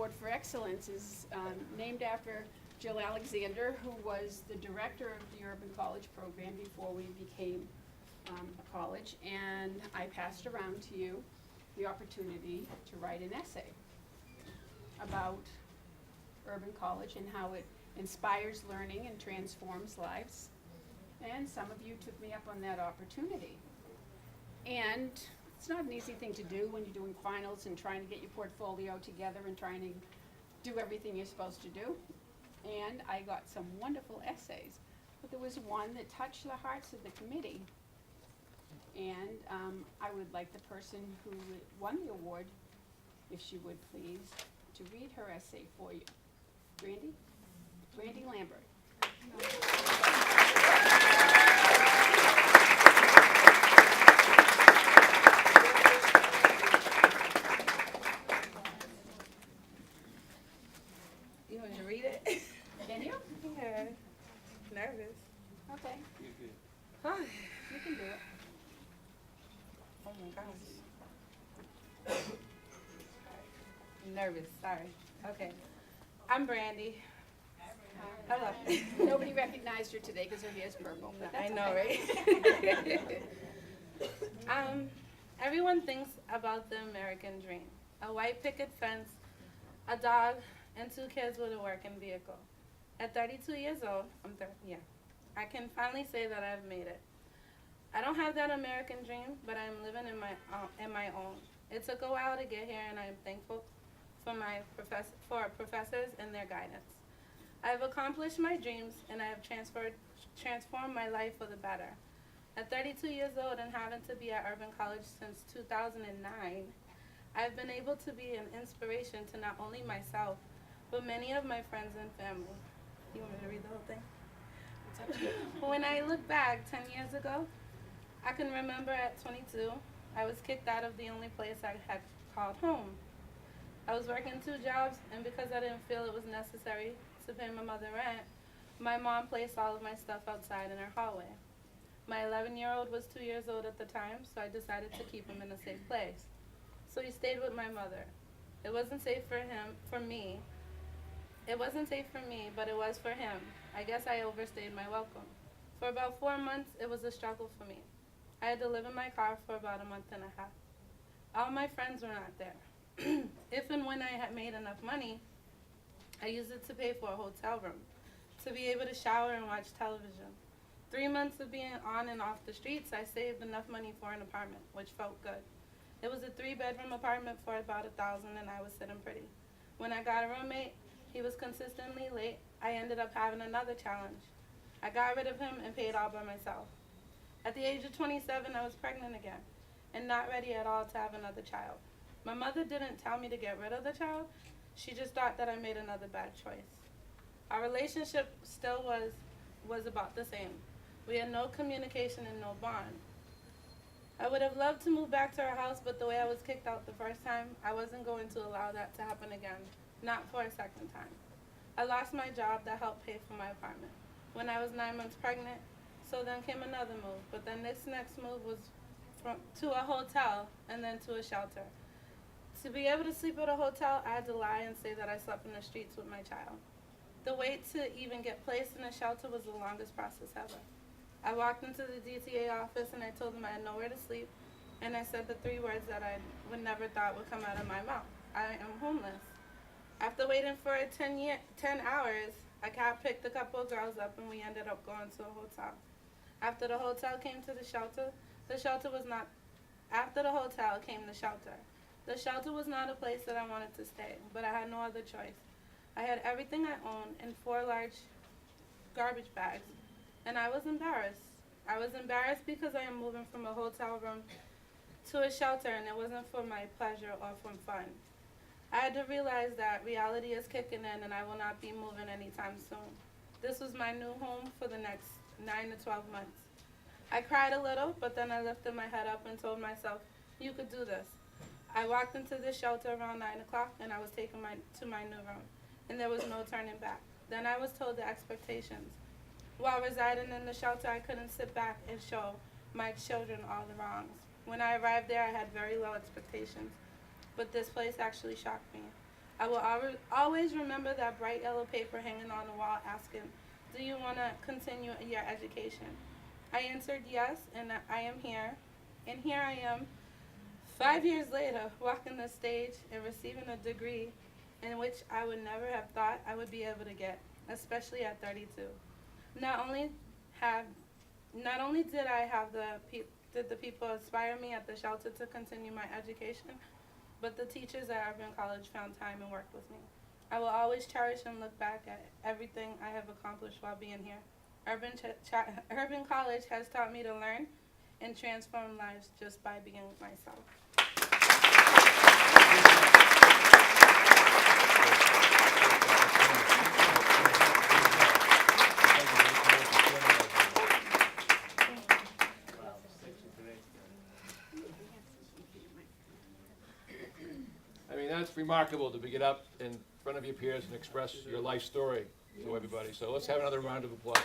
Award for Excellence is named after Jill Alexander, who was the director of the Urban College program before we became a college, and I passed around to you the opportunity to write an essay about Urban College and how it inspires learning and transforms lives. And some of you took me up on that opportunity. And it's not an easy thing to do when you're doing finals and trying to get your portfolio together and trying to do everything you're supposed to do. And I got some wonderful essays, but there was one that touched the hearts of the committee. And I would like the person who won the award, if she would please, to read her essay for you. Brandy Lambert. You want me to read it? Can you? Yeah. Nervous. Okay, You're good. Huh. you can do it. Oh my gosh. I'm nervous, sorry. Okay. I'm Brandy. Hello. Nobody recognized her today because her hair's purple, but that's I know, okay. right? Everyone thinks about the American dream. A white picket fence, a dog, and 2 kids with a working vehicle. At 32 years old, I can finally say that I've made it. I don't have that American dream, but I'm living in my own. It took a while to get here, and I'm thankful for my professors and their guidance. I've accomplished my dreams, and I have transformed my life for the better. At 32 years old and having to be at Urban College since 2009, I've been able to be an inspiration to not only myself, but many of my friends and family. You want me to read the whole thing? It's up to you. When I look back 10 years ago, I can remember at 22, I was kicked out of the only place I had called home. I was working 2 jobs, and because I didn't feel it was necessary to pay my mother rent, my mom placed all of my stuff outside in her hallway. My 11-year-old was 2 years old at the time, so I decided to keep him in a safe place. So he stayed with my mother. It wasn't safe for me. It wasn't safe for me, but it was for him. I guess I overstayed my welcome. For about 4 months, it was a struggle for me. I had to live in my car for about a month and a half. All my friends were not there. If and when I had made enough money, I used it to pay for a hotel room, to be able to shower and watch television. 3 months of being on and off the streets, I saved enough money for an apartment, which felt good. It was a 3-bedroom apartment for about $1,000, and I was sitting pretty. When I got a roommate, he was consistently late. I ended up having another challenge. I got rid of him and paid all by myself. At the age of 27, I was pregnant again, and not ready at all to have another child. My mother didn't tell me to get rid of the child. She just thought that I made another bad choice. Our relationship still was about the same. We had no communication and no bond. I would have loved to move back to our house, but the way I was kicked out the first time, I wasn't going to allow that to happen again, not for a second time. I lost my job that helped pay for my apartment when I was 9 months pregnant, so then came another move, but then this next move was to a hotel and then to a shelter. To be able to sleep at a hotel, I had to lie and say that I slept in the streets with my child. The wait to even get placed in a shelter was the longest process ever. I walked into the DTA office and I told them I had nowhere to sleep, and I said the 3 words that I would never thought would come out of my mouth. I am homeless. After waiting for 10 hours, a cab picked a couple of girls up and we ended up going to a hotel. After the hotel came to the shelter, after the hotel came the shelter. The shelter was not a place that I wanted to stay, but I had no other choice. I had everything I owned in 4 large garbage bags, and I was embarrassed. I was embarrassed because I am moving from a hotel room to a shelter, and it wasn't for my pleasure or for fun. I had to realize that reality is kicking in, and I will not be moving anytime soon. This was my new home for the next 9 to 12 months. I cried a little, but then I lifted my head up and told myself, you could do this. I walked into this shelter around 9 o'clock, and I was taken to my new room, and there was no turning back. Then I was told the expectations. While residing in the shelter, I couldn't sit back and show my children all the wrongs. When I arrived there, I had very low expectations, but this place actually shocked me. I will always remember that bright yellow paper hanging on the wall asking, "Do you want to continue your education?" I answered yes, and I am here. And here I am, 5 years later, walking the stage and receiving a degree in which I would never have thought I would be able to get, especially at 32. Not only did I have did the people inspire me at the shelter to continue my education, but the teachers at Urban College found time and worked with me. I will always cherish and look back at everything I have accomplished while being here. Urban College has taught me to learn and transform lives just by being myself. I mean, that's remarkable to get up in front of your peers and express your life story to everybody. So let's have another round of applause.